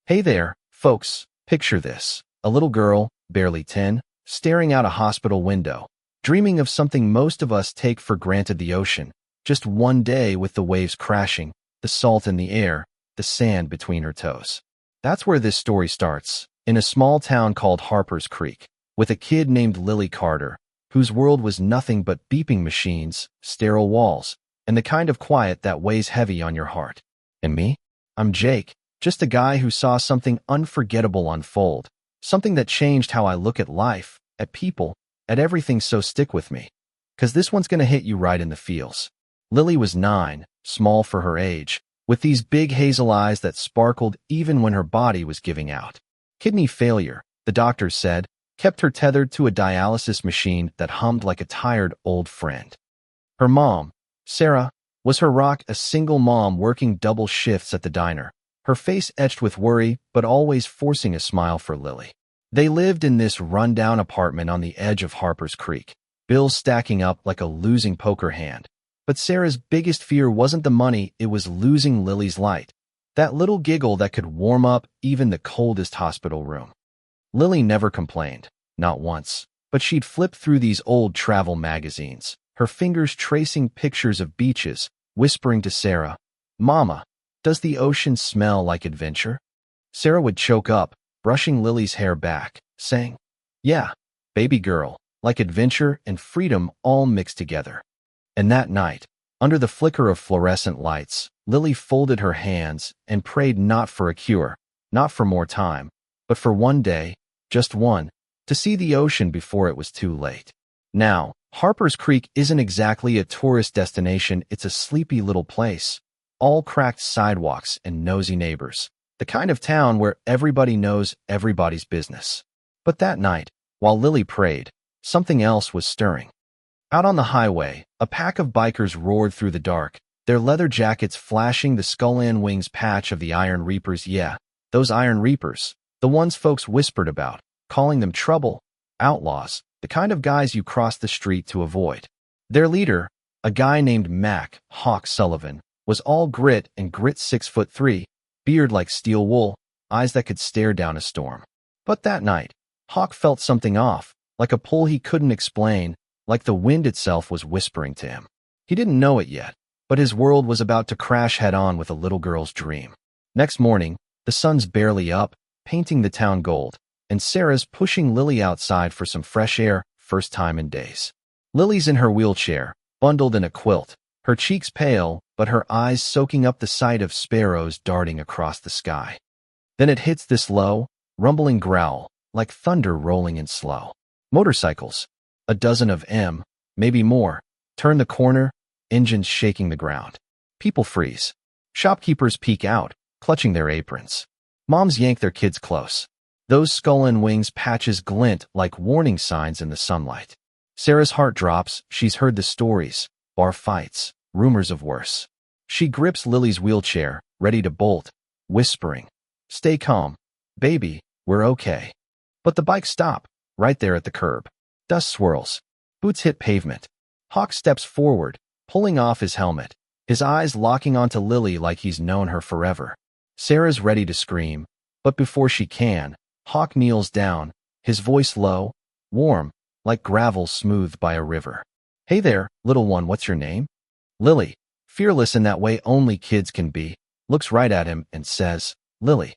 Hey there, folks, picture this. A little girl, barely 10, staring out a hospital window, dreaming of something most of us take for granted: the ocean. Just one day with the waves crashing, the salt in the air, the sand between her toes. That's where this story starts, in a small town called Harper's Creek, with a kid named Lily Carter, whose world was nothing but beeping machines, sterile walls, and the kind of quiet that weighs heavy on your heart. And me? I'm Jake, just a guy who saw something unforgettable unfold, something that changed how I look at life, at people, at everything. So stick with me, 'cause this one's gonna hit you right in the feels. Lily was 9, small for her age, with these big hazel eyes that sparkled even when her body was giving out. Kidney failure, the doctors said, kept her tethered to a dialysis machine that hummed like a tired old friend. Her mom, Sarah, was her rock, a single mom working double shifts at the diner, her face etched with worry but always forcing a smile for Lily. They lived in this rundown apartment on the edge of Harper's Creek, bills stacking up like a losing poker hand. But Sarah's biggest fear wasn't the money, it was losing Lily's light, that little giggle that could warm up even the coldest hospital room. Lily never complained, not once, but she'd flip through these old travel magazines, her fingers tracing pictures of beaches, whispering to Sarah, "Mama, does the ocean smell like adventure?" Sarah would choke up, brushing Lily's hair back, saying, "Yeah, baby girl, like adventure and freedom all mixed together." And that night, under the flicker of fluorescent lights, Lily folded her hands and prayed not for a cure, not for more time, but for one day, just one, to see the ocean before it was too late. Now, Harper's Creek isn't exactly a tourist destination, it's a sleepy little place, all cracked sidewalks and nosy neighbors, the kind of town where everybody knows everybody's business. But that night, while Lily prayed, something else was stirring. Out on the highway, a pack of bikers roared through the dark, their leather jackets flashing the Skull and Wings patch of the Iron Reapers. Yeah, those Iron Reapers, the ones folks whispered about, calling them trouble, outlaws, the kind of guys you cross the street to avoid. Their leader, a guy named Mac Hawk Sullivan, was all grit and grit, 6'3", beard like steel wool, eyes that could stare down a storm. But that night, Hawk felt something off, like a pull he couldn't explain, like the wind itself was whispering to him. He didn't know it yet, but his world was about to crash head-on with a little girl's dream. Next morning, the sun's barely up, painting the town gold, and Sarah's pushing Lily outside for some fresh air, first time in days. Lily's in her wheelchair, bundled in a quilt, her cheeks pale, but her eyes soaking up the sight of sparrows darting across the sky. Then it hits this low, rumbling growl, like thunder rolling in slow. Motorcycles, a dozen of them, maybe more, turn the corner, engines shaking the ground. People freeze. Shopkeepers peek out, clutching their aprons. Moms yank their kids close. Those Skull and Wings patches glint like warning signs in the sunlight. Sarah's heart drops. She's heard the stories, bar fights, rumors of worse. She grips Lily's wheelchair, ready to bolt, whispering, "Stay calm, baby, we're okay." But the bikes stop, right there at the curb. Dust swirls. Boots hit pavement. Hawk steps forward, pulling off his helmet, his eyes locking onto Lily like he's known her forever. Sarah's ready to scream, but before she can, Hawk kneels down, his voice low, warm, like gravel smoothed by a river. "Hey there, little one, what's your name?" Lily, fearless in that way only kids can be, looks right at him and says, "Lily,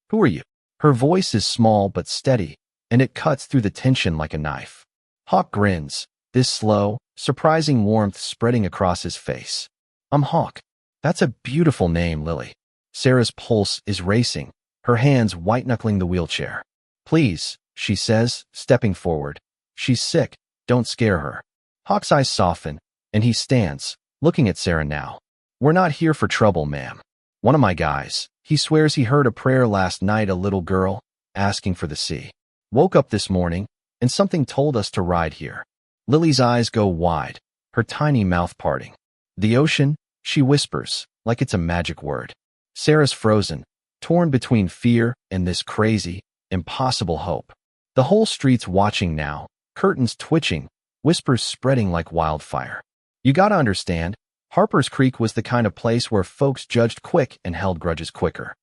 who are you?" Her voice is small but steady, and it cuts through the tension like a knife. Hawk grins, this slow, surprising warmth spreading across his face. "I'm Hawk." "That's a beautiful name, Lily." Sarah's pulse is racing, her hands white-knuckling the wheelchair. "Please," she says, stepping forward. "She's sick, don't scare her." Hawk's eyes soften, and he stands, looking at Sarah now. "We're not here for trouble, ma'am. One of my guys, he swears he heard a prayer last night, a little girl, asking for the sea. Woke up this morning, and something told us to ride here." Lily's eyes go wide, her tiny mouth parting. "The ocean," she whispers, like it's a magic word. Sarah's frozen, torn between fear and this crazy, impossible hope. The whole street's watching now, curtains twitching, whispers spreading like wildfire. You gotta understand, Harper's Creek was the kind of place where folks judged quick and held grudges quicker.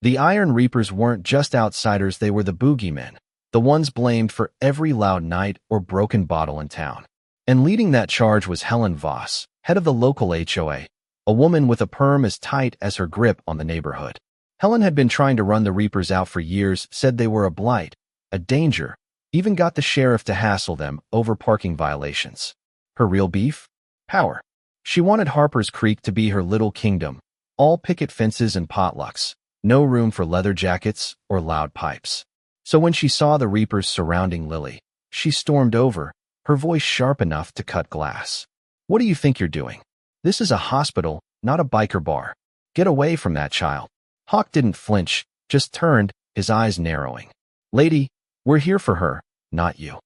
The Iron Reapers weren't just outsiders, they were the boogeymen, the ones blamed for every loud night or broken bottle in town. And leading that charge was Helen Voss, head of the local HOA, a woman with a perm as tight as her grip on the neighborhood. Helen had been trying to run the Reapers out for years, said they were a blight, a danger, even got the sheriff to hassle them over parking violations. Her real beef? Power. She wanted Harper's Creek to be her little kingdom, all picket fences and potlucks, no room for leather jackets or loud pipes. So when she saw the Reapers surrounding Lily, she stormed over, her voice sharp enough to cut glass. What do you think you're doing? This is a hospital, not a biker bar. Get away from that child. Hawk didn't flinch, just turned, his eyes narrowing. Lady, we're here for her, not you.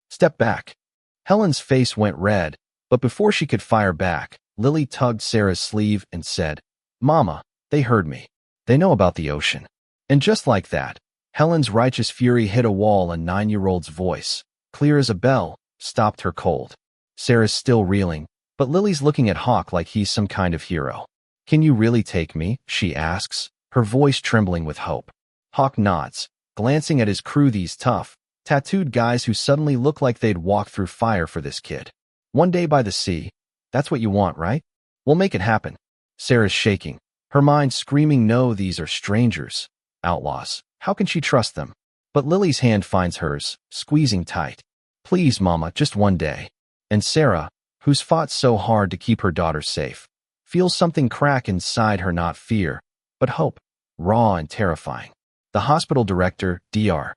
Step back. Helen's face went red, but before she could fire back, Lily tugged Sarah's sleeve and said, Mama, they heard me. They know about the ocean. And just like that, Helen's righteous fury hit a wall, and 9-year-old's voice, clear as a bell, stopped her cold. Sarah's still reeling, but Lily's looking at Hawk like he's some kind of hero. Can you really take me? She asks, her voice trembling with hope. Hawk nods, glancing at his crew, these tough, tattooed guys who suddenly look like they'd walk through fire for this kid. One day by the sea. That's what you want, right? We'll make it happen. Sarah's shaking, her mind screaming, no, these are strangers, outlaws. How can she trust them? But Lily's hand finds hers, squeezing tight. Please, Mama, just one day. And Sarah, who's fought so hard to keep her daughter safe, feels something crack inside her, not fear, but hope, raw and terrifying. The hospital director, Dr.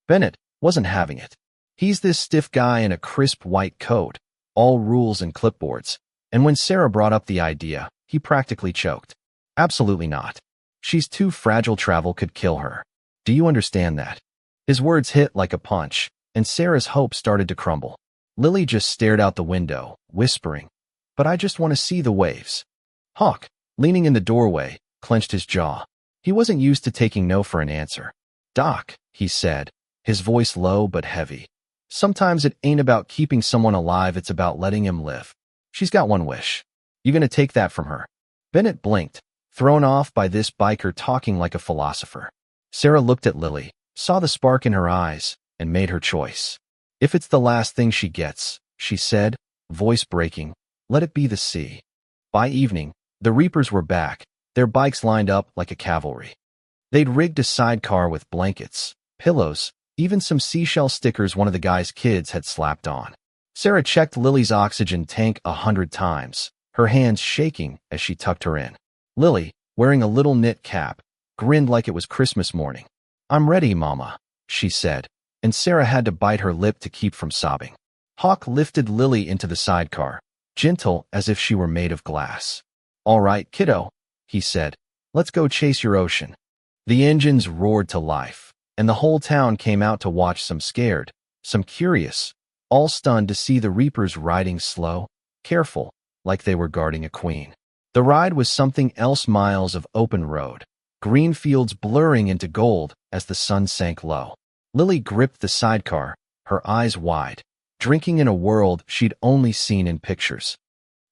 Bennett, wasn't having it. He's this stiff guy in a crisp white coat, all rules and clipboards, and when Sarah brought up the idea, he practically choked. Absolutely not. She's too fragile, travel could kill her. Do you understand that? His words hit like a punch, and Sarah's hope started to crumble. Lily just stared out the window, whispering, but I just want to see the waves. Hawk, leaning in the doorway, clenched his jaw. He wasn't used to taking no for an answer. Doc, he said, his voice low but heavy. Sometimes it ain't about keeping someone alive, it's about letting him live. She's got one wish. You gonna take that from her? Bennett blinked, thrown off by this biker talking like a philosopher. Sarah looked at Lily, saw the spark in her eyes, and made her choice. If it's the last thing she gets, she said, voice breaking, let it be the sea. By evening, the Reapers were back, their bikes lined up like a cavalry. They'd rigged a sidecar with blankets, pillows, even some seashell stickers one of the guy's kids had slapped on. Sarah checked Lily's oxygen tank 100 times, her hands shaking as she tucked her in. Lily, wearing a little knit cap, grinned like it was Christmas morning. I'm ready, Mama, she said, and Sarah had to bite her lip to keep from sobbing. Hawk lifted Lily into the sidecar, gentle as if she were made of glass. All right, kiddo, he said, let's go chase your ocean. The engines roared to life, and the whole town came out to watch, some scared, some curious, all stunned to see the Reapers riding slow, careful, like they were guarding a queen. The ride was something else, miles of open road, green fields blurring into gold as the sun sank low. Lily gripped the sidecar, her eyes wide, drinking in a world she'd only seen in pictures.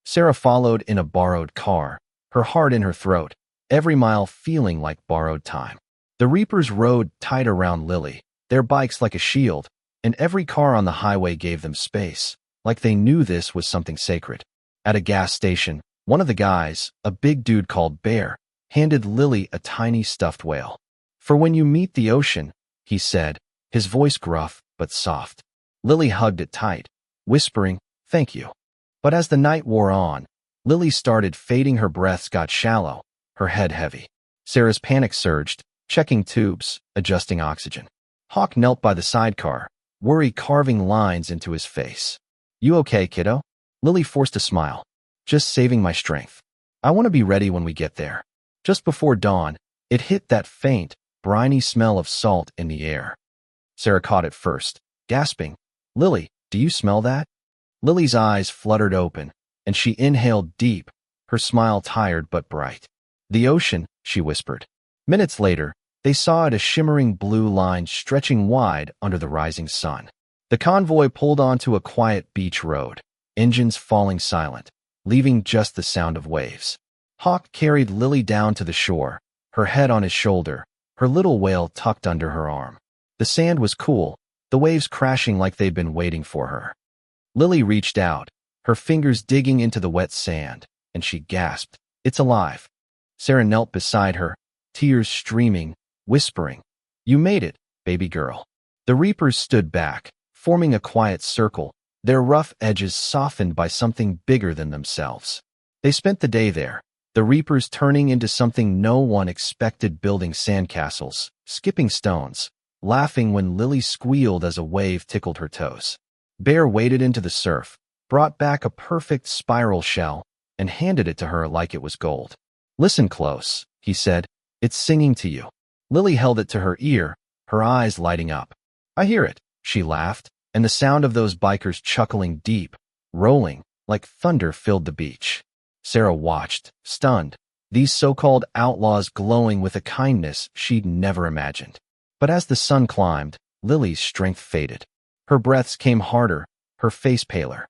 Sarah followed in a borrowed car, her heart in her throat, every mile feeling like borrowed time. The Reapers rode tight around Lily, their bikes like a shield, and every car on the highway gave them space, like they knew this was something sacred. At a gas station, one of the guys, a big dude called Bear, handed Lily a tiny stuffed whale. For when you meet the ocean, he said, his voice gruff but soft. Lily hugged it tight, whispering, thank you. But as the night wore on, Lily started fading, her breaths got shallow, her head heavy. Sarah's panic surged, checking tubes, adjusting oxygen. Hawk knelt by the sidecar, worry carving lines into his face. You okay, kiddo? Lily forced a smile. Just saving my strength. I want to be ready when we get there. Just before dawn, it hit that faint, briny smell of salt in the air. Sarah caught it first, gasping, Lily, do you smell that? Lily's eyes fluttered open, and she inhaled deep, her smile tired but bright. The ocean, she whispered. Minutes later, they saw it, a shimmering blue line stretching wide under the rising sun. The convoy pulled onto a quiet beach road, engines falling silent, leaving just the sound of waves. Hawk carried Lily down to the shore, her head on his shoulder, her little whale tucked under her arm. The sand was cool, the waves crashing like they'd been waiting for her. Lily reached out, her fingers digging into the wet sand, and she gasped, "It's alive." Sarah knelt beside her, tears streaming, whispering, "You made it, baby girl." The reapers stood back, forming a quiet circle, their rough edges softened by something bigger than themselves. They spent the day there, the reapers turning into something no one expected, building sandcastles, skipping stones, laughing when Lily squealed as a wave tickled her toes. Bear waded into the surf, brought back a perfect spiral shell, and handed it to her like it was gold. "Listen close," he said. "It's singing to you." Lily held it to her ear, her eyes lighting up. "I hear it," she laughed, and the sound of those bikers chuckling deep, rolling, like thunder filled the beach. Sarah watched, stunned, these so-called outlaws glowing with a kindness she'd never imagined. But as the sun climbed, Lily's strength faded. Her breaths came harder, her face paler.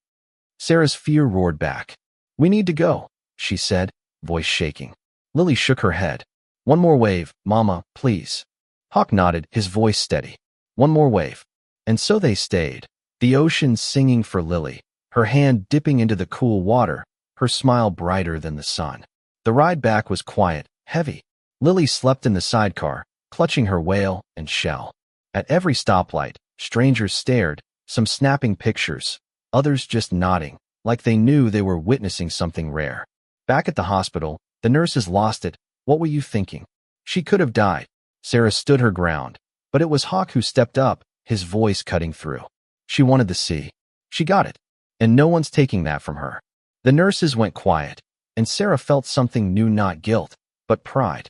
Sarah's fear roared back. "We need to go," she said, voice shaking. Lily shook her head. "One more wave, Mama, please." Hawk nodded, his voice steady. "One more wave." And so they stayed, the ocean singing for Lily, her hand dipping into the cool water, her smile brighter than the sun. The ride back was quiet, heavy. Lily slept in the sidecar, clutching her whale and shell. At every stoplight, strangers stared, some snapping pictures, others just nodding, like they knew they were witnessing something rare. Back at the hospital, the nurses lost it. "What were you thinking?" She could have died. Sarah stood her ground, but it was Hawk who stepped up, his voice cutting through. She wanted the sea. She got it, and no one's taking that from her. The nurses went quiet, and Sarah felt something new, not guilt, but pride.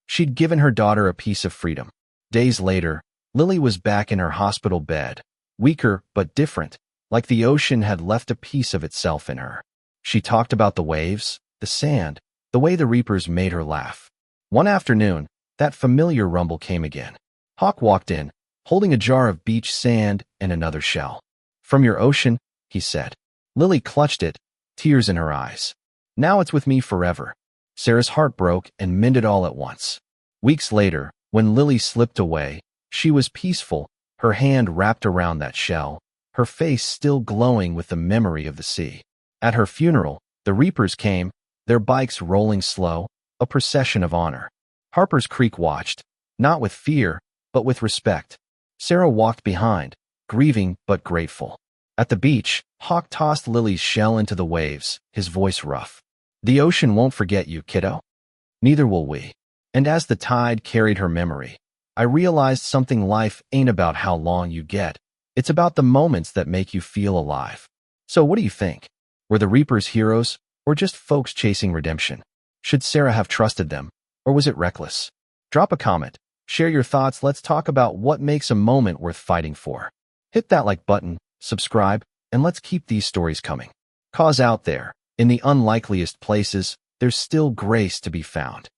She'd given her daughter a piece of freedom. Days later, Lily was back in her hospital bed, weaker but different, like the ocean had left a piece of itself in her. She talked about the waves, the sand, the way the reapers made her laugh. One afternoon, that familiar rumble came again. Hawk walked in, holding a jar of beach sand and another shell. "From your ocean," he said. Lily clutched it, tears in her eyes. "Now it's with me forever." Sarah's heart broke and mended all at once. Weeks later, when Lily slipped away, she was peaceful, her hand wrapped around that shell, her face still glowing with the memory of the sea. At her funeral, the reapers came, their bikes rolling slow, a procession of honor. Harper's Creek watched, not with fear, but with respect. Sarah walked behind, grieving but grateful. At the beach, Hawk tossed Lily's shell into the waves, his voice rough. "The ocean won't forget you, kiddo. Neither will we." And as the tide carried her memory, I realized something: life ain't about how long you get. It's about the moments that make you feel alive. So what do you think? Were the reapers heroes, or just folks chasing redemption? Should Sarah have trusted them, or was it reckless? Drop a comment. Share your thoughts. Let's talk about what makes a moment worth fighting for. Hit that like button, subscribe, and let's keep these stories coming. 'Cause out there, in the unlikeliest places, there's still grace to be found.